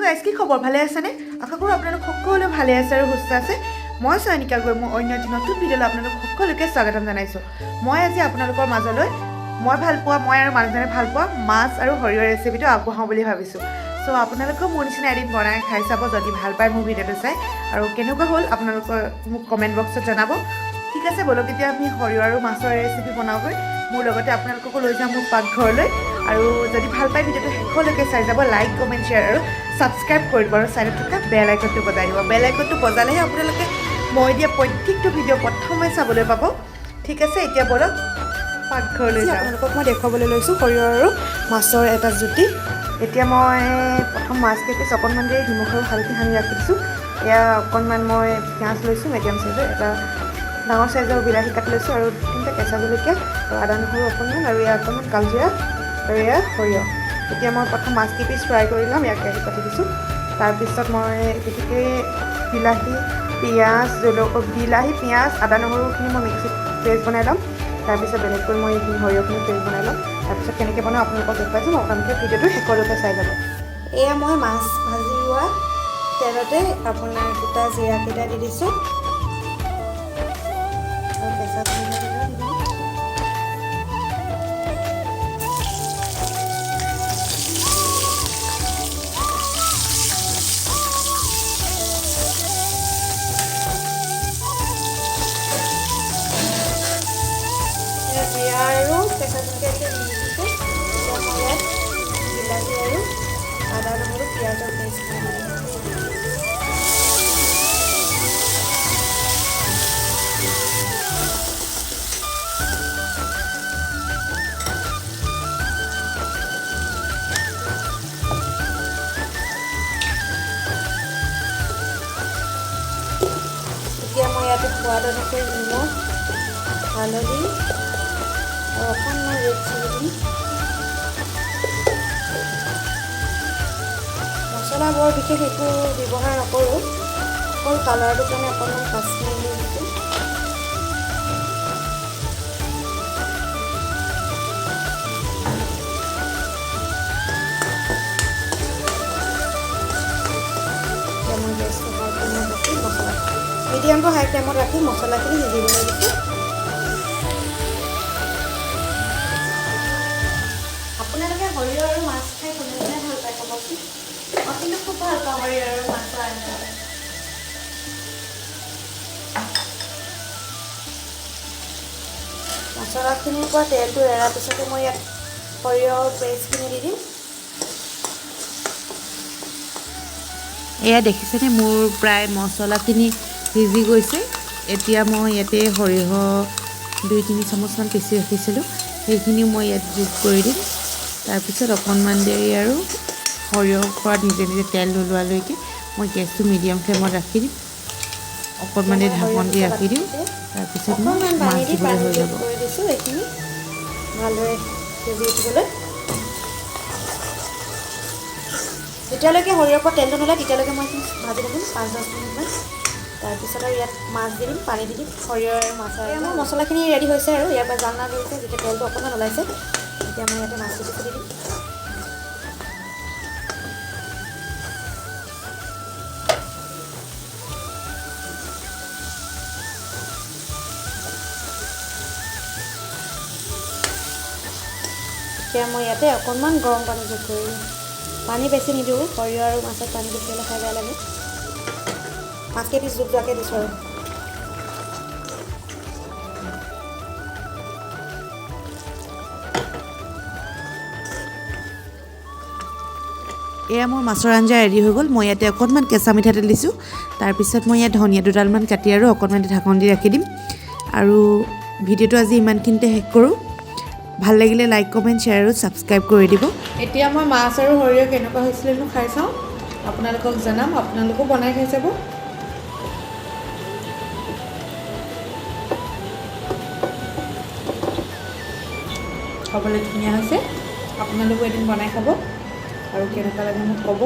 guys কি খবৰ ভালে আছেনে আশা কৰোঁ আপোনালোক সকলো ভালে আছে আৰু সুস্থ আছে মই চয়নিকা গৈ মই অন্য এটি নতুন ভিডিঅ'লৈ আপোনালোক সকলোকে স্বাগতম জনাইছোঁ মই আজি আপোনালোকৰ মাজলৈ মই ভাল পোৱা মই আৰু মানুহজনে ভাল পোৱা মাছ আৰু সৰিয়হৰ ৰেচিপিটো আগবঢ়াওঁ বুলি ভাবিছোঁ চ' আপোনালোকেও মোৰ নিচিনা এদিন বনাই খাই চাব যদি ভাল পায় মোৰ ভিডিঅ'টো চাই আৰু কেনেকুৱা হ'ল আপোনালোকৰ মোক কমেণ্ট বক্সত জনাব ঠিক আছে বলক এতিয়া আমি সৰিয়হ আৰু মাছৰ ৰেচিপি বনাওঁগৈ মোৰ লগতে আপোনালোককো লৈ যাম মোৰ পাকঘৰলৈ আৰু যদি ভাল পায় ভিডিঅ'টো শেষলৈকে চাই যাব লাইক কমেণ্ট শ্বেয়াৰ আৰু ছাবস্ক্ৰাইব কৰি দিব আৰু চাইডত থকা বেল আইকনটো বজাই দিব বেল আইকনটো বজালেহে আপোনালোকে মই দিয়া প্ৰত্যেকটো ভিডিঅ' প্ৰথমে চাবলৈ পাব ঠিক আছে এতিয়া বলক পাকঘৰলৈ যাওঁ আপোনালোকক মই দেখুৱাবলৈ লৈছোঁ সৰিয়হ আৰু মাছৰ এটা জুতি এতিয়া মই প্ৰথম মাছকেইপিচ অকণমান দেৰি নিমখ আৰু হালধি সানি ৰাখি দিছোঁ এয়া অকণমান মই পিঁয়াজ লৈছোঁ মিডিয়াম চাইজৰ এটা ডাঙৰ চাইজৰ বিলাহী কাটি লৈছোঁ আৰু 3টা কেঁচা জলকীয়া আৰু আদা নহৰু অকণমান আৰু ইয়াৰ অকণমান কালজিৰা আৰু এয়া সৰিয়হ এতিয়া মই প্ৰথম মাছকেইপিচ ফ্ৰাই কৰি ল'ম ইয়াক কেৰাহীত পাতি দিছোঁ তাৰপিছত মই গতিকে বিলাহী পিঁয়াজ আদা নহৰুখিনি মই মিক্সিত পেষ্ট বনাই ল'ম তাৰপিছত বেলেগকৈ মই এইখিনি সৰিয়হখিনি পেষ্ট বনাই ল'ম তাৰপিছত কেনেকৈ বনাওঁ আপোনালোকক দেখুৱাইছোঁ মই আপোনালোকে ভিডিঅ'টো শেষলৈকে চাই যাব এয়া মই মাছ ভাজি লোৱা তেলতে আপোনাৰ গোটা জিৰাকেইটা দি দিছোঁ আৰু কেঁচা জলকীয়া দি দিম আৰু কেঁচা জলকীয়া দি দিছোঁ এতিয়া মই ইয়াত বিলাহী আৰু আদা নহৰু পিঁয়াজৰ পেষ্ট এতিয়া মই ইয়াতে সোৱাদ অনুসৰি নিমখ হালধি আৰু অকণমান ৰেড চিলি দিম মছলা বৰ বিশেষ একো ব্যৱহাৰ নকৰোঁ অকল কালাৰটোৰ কাৰণে অকণমান কাশ্মীৰ দি দিছোঁ মই গেছটো হাই ফ্লেমত ৰাখি মছলা মিডিয়ামটো হাই ফ্লেমত ৰাখি মছলাখিনি সিজিবলৈ দিছোঁ আপোনালোকে সৰিয়হ আৰু মাছ খাই কোনে কোনে ভাল পায় ক'বচোন মই কিন্তু খুব ভাল পাওঁ সৰিয়হ আৰু মাছৰ আঞ্জা মছলাখিনিৰ পৰা তেলটো এৰাৰ পিছতে মই ইয়াত সৰিয়হৰ পেষ্টখিনি দি দিম এয়া দেখিছেনে মোৰ প্ৰায় মছলাখিনি সিজি গৈছে এতিয়া মই ইয়াতে সৰিয়হ 2-3 চামুচমান পিচি ৰাখিছিলোঁ সেইখিনিও মই ইয়াত যোগ কৰি দিম তাৰপিছত অকণমান দেৰি আৰু সৰিয়হৰ পৰা নিজে নিজে তেল ওলোৱালৈকে মই গেছটো মিডিয়াম ফ্লেমত ৰাখি দিম অকণমান দেৰি ঢাকন দি ৰাখি দিম তাৰপিছত মই মাছ দিবলৈ হৈ যাব এইখিনি ভালদৰে সিজি উঠিবলৈ যেতিয়ালৈকে সৰিয়হৰ পৰা তেলটো নোলায় তেতিয়ালৈকে মই ভাজি থাকিম 5-10 মিনিটমান তাৰপিছত আৰু ইয়াত মাছ দি দিম পানী দি দিম সৰিয়হ আৰু মাছ আৰু মোৰ মছলাখিনি ৰেডি হৈছে আৰু ইয়াৰ পৰা জালনা ধৰিছে যেতিয়া তেলটো অকণমান ওলাইছে এতিয়া মই ইয়াতে মাছটো দি দিম এতিয়া মই ইয়াতে অকণমান গৰম পানী যোগ কৰি দিম পানী বেছি নিদিওঁ সৰিয়হ আৰু মাছত পানী বেছি হ'লে খাই বেয়া লাগে মাছকেইপিচ যোগ যোৱাকৈ দিছোঁ আৰু এয়া মোৰ মাছৰ আঞ্জা ৰেডি হৈ গ'ল মই ইয়াতে অকণমান কেঁচা মিঠাতেল দিছোঁ তাৰপিছত মই ইয়াত ধনিয়া দুডালমান কাটি আৰু অকণমান ঢাকন দি ৰাখি দিম আৰু ভিডিঅ'টো আজি ইমানখিনিতে শেষ কৰোঁ ভাল লাগিলে লাইক কমেণ্ট শ্বেয়াৰ আৰু ছাবস্ক্ৰাইব কৰি দিব এতিয়া মই মাছ আৰু সৰিয়হ কেনেকুৱা হৈছিলেনো খাই চাওঁ আপোনালোকক জনাম আপোনালোকেও বনাই খাই চাব খাবলৈ ধুনীয়া হৈছে আপোনালোকেও এদিন বনাই খাব আৰু কেনেকুৱা লাগে মোক ক'ব